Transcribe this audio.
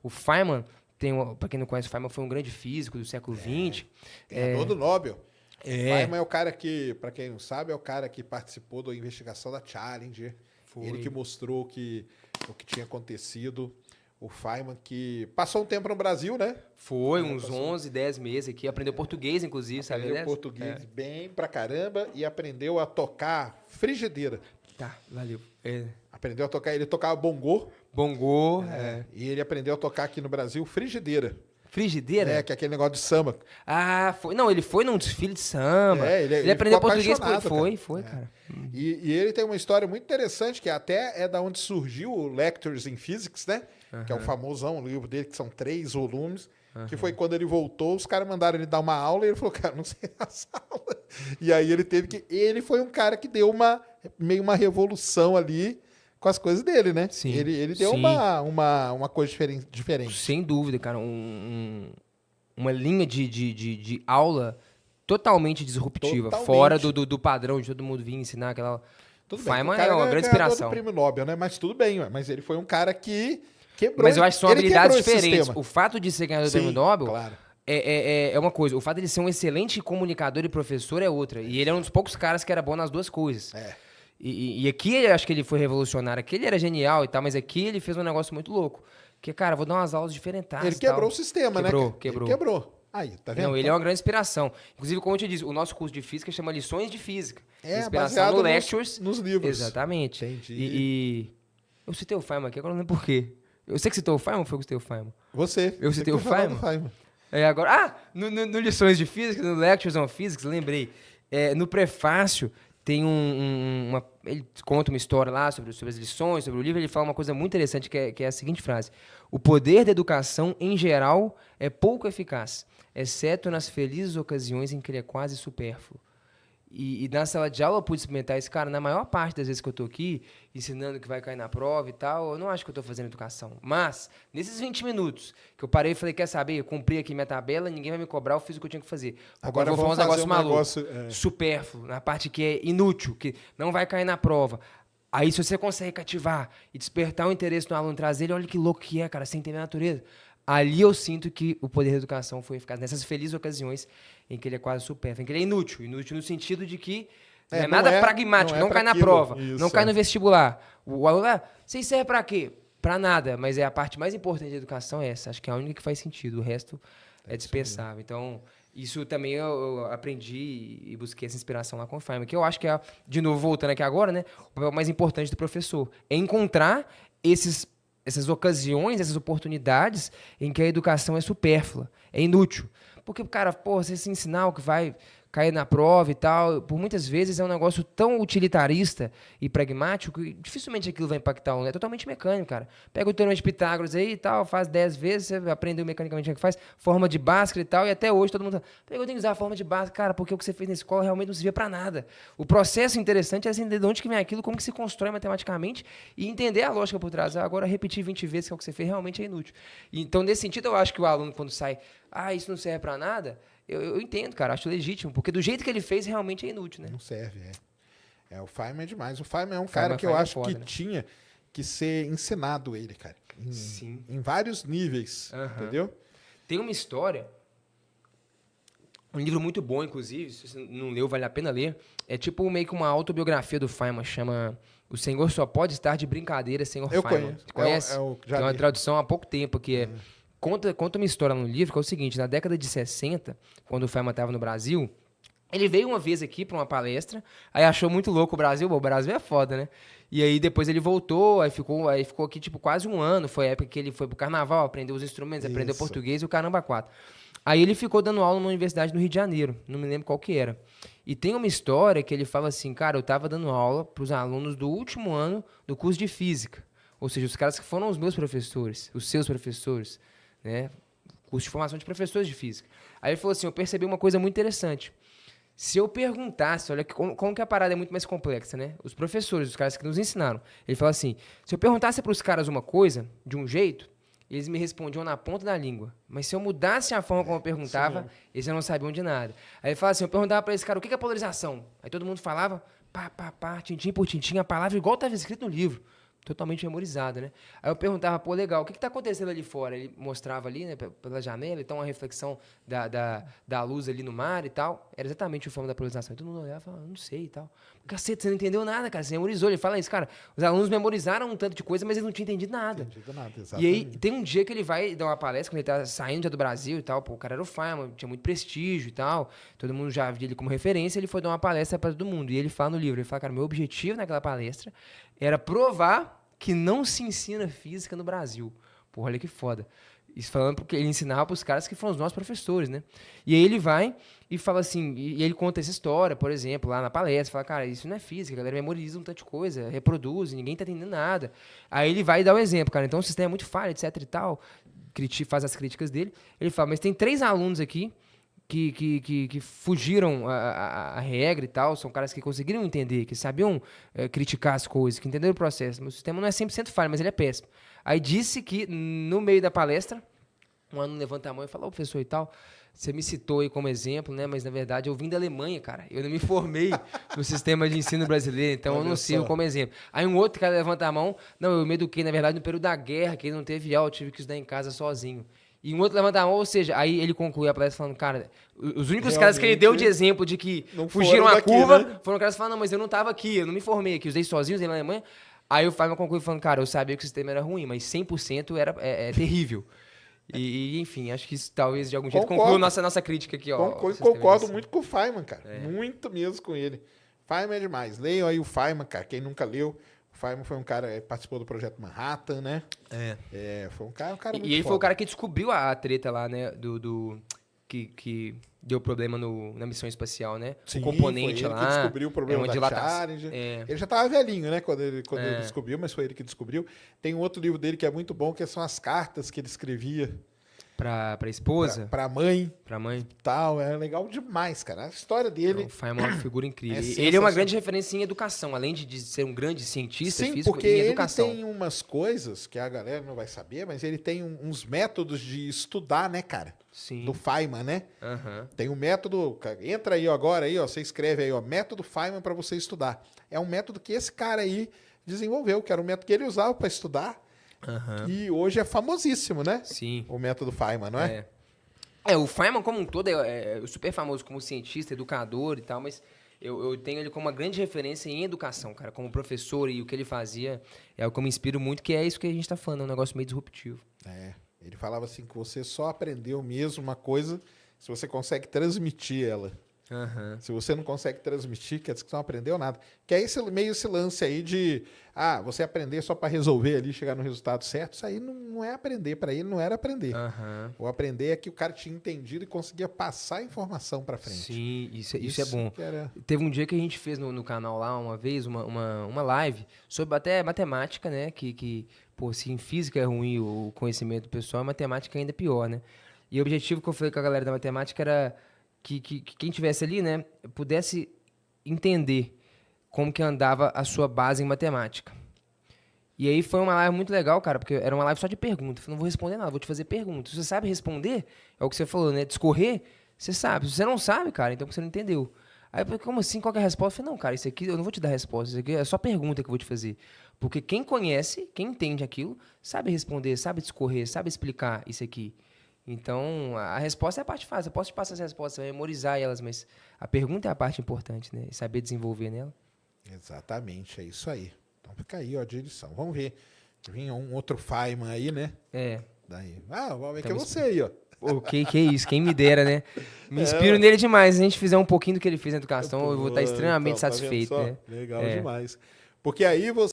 O Feynman, para quem não conhece, o Feynman foi um grande físico do século XX. Ganhador do Nobel. Feynman é o cara que, para quem não sabe, é o cara que participou da investigação da Challenger. Ele que mostrou o que tinha acontecido. O Feynman que passou um tempo no Brasil, né? Foi, uns 11, 10 meses aqui. Aprendeu português, inclusive, sabe? Aprendeu português bem pra caramba e aprendeu a tocar frigideira. Tá, valeu. Aprendeu a tocar, ele tocava bongô. Bongô, E ele aprendeu a tocar aqui no Brasil frigideira. Frigideira? Que é aquele negócio de samba. Ah, foi. Não, ele foi num desfile de samba. Ele aprendeu ficou português, apaixonado, foi, cara. E ele tem uma história muito interessante, que até é da onde surgiu o Lectures in Physics, né? Que é o famosão, o livro dele, que são 3 volumes. Que foi quando ele voltou, os caras mandaram ele dar uma aula e ele falou, cara, não sei essa aula. E aí ele teve que... Ele foi um cara que deu meio uma revolução ali com as coisas dele, né? Sim. Ele deu uma coisa diferente. Sem dúvida, cara. Uma linha de aula totalmente disruptiva. Fora do padrão de todo mundo vir ensinar aquela... Tudo bem, Feynman é uma grande inspiração. Do prêmio Nobel, né? Mas tudo bem, mas ele foi um cara que quebrou. Mas eu acho que são habilidades diferentes. Sistema. O fato de ser ganhador do prêmio Nobel claro. é uma coisa. O fato de ele ser um excelente comunicador e professor é outra. E ele é um dos poucos caras que era bom nas duas coisas. E aqui eu acho que ele foi revolucionário. Aqui ele era genial e tal, mas aqui ele fez um negócio muito louco. Que, cara, vou dar umas aulas diferentes. Ele quebrou o sistema, né? Quebrou. Ele quebrou. Aí, tá vendo? Não, ele é uma grande inspiração. Inclusive, como eu te disse, o nosso curso de física chama Lições de Física. Inspiração no Lectures. Nos livros. Exatamente. Entendi. E eu citei o Feynman aqui, agora não lembro por quê. Eu sei que citou o Feynman ou foi que citei o Feynman? Você. Eu citei o Feynman? Agora, no Lições de Física, no Lectures on Physics, lembrei. No prefácio tem ele conta uma história lá sobre as lições, sobre o livro. Ele fala uma coisa muito interessante, que é a seguinte frase: o poder da educação, em geral, é pouco eficaz, exceto nas felizes ocasiões em que ele é quase supérfluo. E na sala de aula eu pude experimentar isso, cara. Na maior parte das vezes que eu tô aqui, ensinando que vai cair na prova e tal, eu não acho que eu tô fazendo educação. Mas, nesses 20 minutos que eu parei e falei, quer saber, eu cumpri aqui minha tabela, ninguém vai me cobrar, eu fiz o que eu tinha que fazer. Agora eu vou fazer um negócio maluco, supérfluo, na parte que é inútil, que não vai cair na prova. Aí, se você consegue cativar e despertar o interesse no aluno, trazer ele, olha que louco que é, cara, sem entender a natureza. Ali eu sinto que o poder da educação foi eficaz, nessas felizes ocasiões em que ele é quase supérfluo, em que ele é inútil. Inútil no sentido de que não é nada pragmático, não cai na prova, não cai no vestibular. O aluno, você serve para quê? Para nada, mas a parte mais importante da educação é essa. Acho que é a única que faz sentido, o resto é dispensável. Então, isso também eu aprendi e busquei essa inspiração lá com o Feynman, que eu acho que é, de novo, voltando aqui agora, né, o papel mais importante do professor é encontrar essas ocasiões, essas oportunidades em que a educação é supérflua, é inútil. Porque, cara, você se ensinar o que vai cair na prova e tal, por muitas vezes é um negócio tão utilitarista e pragmático que dificilmente aquilo vai impactar o aluno. É totalmente mecânico, cara. Pega o teorema de Pitágoras aí e tal, faz 10 vezes, você aprendeu mecanicamente o que faz, forma de Bhaskara e tal, e até hoje todo mundo fala, eu tenho que usar a forma de Bhaskara, cara, porque o que você fez na escola realmente não servia para nada. O processo interessante é entender de onde que vem aquilo, como que se constrói matematicamente e entender a lógica por trás. Agora, repetir 20 vezes que é o que você fez realmente é inútil. Então, nesse sentido, eu acho que o aluno, quando sai, isso não serve para nada, eu entendo, cara, acho legítimo, porque do jeito que ele fez, realmente é inútil, né? Não serve, o Feynman é demais. O Feynman é um cara que eu acho que tinha que ser ensinado ele, cara. Em vários níveis, entendeu? Tem uma história, um livro muito bom, inclusive, se você não leu, vale a pena ler. É tipo meio que uma autobiografia do Feynman, chama O Senhor Só Pode Estar de Brincadeira, Senhor Feynman. Você conhece? Tem uma tradução há pouco tempo, que é... Conta uma história no livro, que é o seguinte, na década de 60, quando o Feynman estava no Brasil, ele veio uma vez aqui para uma palestra, aí achou muito louco o Brasil é foda, né? E aí depois ele voltou, aí ficou aqui tipo quase um ano, foi a época que ele foi pro carnaval, aprendeu os instrumentos, aprendeu português e o caramba 4. Aí ele ficou dando aula numa universidade no Rio de Janeiro, não me lembro qual que era. E tem uma história que ele fala assim, cara, eu estava dando aula para os alunos do último ano do curso de física, ou seja, os caras que foram os meus professores, os seus professores, né? Curso de formação de professores de física. Aí ele falou assim, eu percebi uma coisa muito interessante. Se eu perguntasse, olha como que a parada é muito mais complexa, né? Os professores, os caras que nos ensinaram. Ele falou assim, se eu perguntasse para os caras uma coisa, de um jeito, eles me respondiam na ponta da língua. Mas se eu mudasse a forma como eu perguntava, eles já não sabiam de nada. Aí ele falou assim, eu perguntava para esse cara, o que é polarização? Aí todo mundo falava, pá, tintim por tintim, a palavra igual estava escrito no livro. totalmente memorizada, né? Aí eu perguntava, pô, legal, o que tá acontecendo ali fora? Ele mostrava ali, né, pela janela, então uma reflexão da luz ali no mar e tal. Era exatamente o forma da polarização. E todo mundo olhava e falava, não sei e tal. Cacete, você não entendeu nada, cara, você memorizou. Ele fala isso, cara, os alunos memorizaram um tanto de coisa, mas eles não tinham entendido nada. Exatamente. E aí, tem um dia que ele vai dar uma palestra, quando ele tá saindo já do Brasil e tal, pô, o cara era o Feynman, tinha muito prestígio e tal, todo mundo já via ele como referência, ele foi dar uma palestra para todo mundo. E ele fala no livro, ele fala, cara, meu objetivo naquela palestra era provar que não se ensina física no Brasil. Porra, olha que foda. Isso falando porque ele ensinava para os caras que foram os nossos professores, né? E aí ele vai e fala assim, e ele conta essa história, por exemplo, lá na palestra, fala, cara, isso não é física, a galera memoriza um tanto de coisa, reproduz, ninguém tá entendendo nada. Aí ele vai dar o exemplo, cara, então o sistema é muito falho, etc e tal, faz as críticas dele. Ele fala, mas tem 3 alunos aqui que fugiram a regra e tal, são caras que conseguiram entender, que sabiam criticar as coisas, que entenderam o processo. O sistema não é 100% falho, mas ele é péssimo. Aí disse que, no meio da palestra, um aluno levanta a mão e fala, ô, professor e tal, você me citou aí como exemplo, né? Mas, na verdade, eu vim da Alemanha, cara. Eu não me formei no sistema de ensino brasileiro, então eu não sirvo como exemplo. Aí um outro cara levanta a mão, não, eu me eduquei, na verdade, no período da guerra, que ele não teve aula, eu tive que estudar em casa sozinho. E um outro levanta a mão, ou seja, aí ele conclui a palestra falando, cara, os únicos caras que ele deu de exemplo de que fugiram a curva, né? Foram caras que falaram, não, mas eu não estava aqui, eu não me formei aqui, usei sozinho, usei na Alemanha. Aí o Feynman conclui falando, cara, eu sabia que o sistema era ruim, mas 100% é terrível. E, enfim, acho que isso talvez de algum jeito conclua nossa crítica aqui. Concordo muito com o Feynman, cara. Muito mesmo com ele. Feynman é demais. Leiam aí o Feynman, cara, quem nunca leu. O Feynman foi um cara que participou do Projeto Manhattan, né? Foi um cara muito E ele foda. foi o cara que descobriu a treta lá, né? Que deu problema na missão espacial, né? Sim, o componente foi ele lá. que descobriu o problema da Challenger. Ele já estava velhinho, né? Quando ele descobriu, mas foi ele que descobriu. Tem um outro livro dele que é muito bom, que são as cartas que ele escrevia. Pra esposa? Pra mãe. Pra mãe. Tal, é legal demais, cara. A história dele... O Feynman é uma figura incrível. Ele é uma grande referência em educação, além de ser um grande cientista físico, porque em educação. Ele tem umas coisas que a galera não vai saber, mas ele tem uns métodos de estudar, né, cara? Sim. Do Feynman, né? Uhum. Tem um método... Entra aí agora, aí, ó, você escreve aí, ó, método Feynman para você estudar. É um método que esse cara aí desenvolveu, que era um método que ele usava para estudar. Uhum. E hoje é famosíssimo, né? Sim. O método Feynman, não é? O Feynman como um todo é super famoso como cientista, educador e tal, mas eu tenho ele como uma grande referência em educação, cara, como professor, e o que ele fazia é o que eu me inspiro muito, que é isso que a gente tá falando, é um negócio meio disruptivo. Ele falava assim que você só aprendeu mesmo uma coisa se você consegue transmitir ela. Uhum. Se você não consegue transmitir, quer dizer que você não aprendeu nada. Que é meio esse lance aí de você aprender só para resolver ali, chegar no resultado certo. Isso aí não é aprender. Para ele não era aprender. Uhum. O aprender é que o cara tinha entendido e conseguia passar a informação para frente. Sim, isso é bom. Era... Teve um dia que a gente fez no canal lá, uma vez, uma live sobre até matemática, né? Pô, se em física é ruim o conhecimento do pessoal, a matemática ainda é pior, né? E o objetivo que eu falei com a galera da matemática era que quem tivesse ali, né, pudesse entender como que andava a sua base em matemática. E aí foi uma live muito legal, cara, porque era uma live só de perguntas. Eu não vou responder nada, vou te fazer perguntas. Se você sabe responder, é o que você falou, né? Discorrer, você sabe. Se você não sabe, cara, então você não entendeu. Aí eu falei, como assim? Qual que é a resposta? Eu falei, não, cara, isso aqui eu não vou te dar resposta. Isso aqui é só pergunta que eu vou te fazer. Porque quem conhece, quem entende aquilo, sabe responder, sabe discorrer, sabe explicar isso aqui. Então, a resposta é a parte fácil. Eu posso te passar as respostas, memorizar elas, mas a pergunta é a parte importante, né? E saber desenvolver nela. Exatamente, é isso aí. Então fica aí, ó, de edição. Vamos ver. Vinha um outro Feynman aí, né? Daí. Vamos ver que é você aí, ó. O que é isso? Quem me dera, né? Me inspiro nele demais. Se a gente fizer um pouquinho do que ele fez na educação, eu vou estar extremamente satisfeito, né? Legal demais. Porque aí você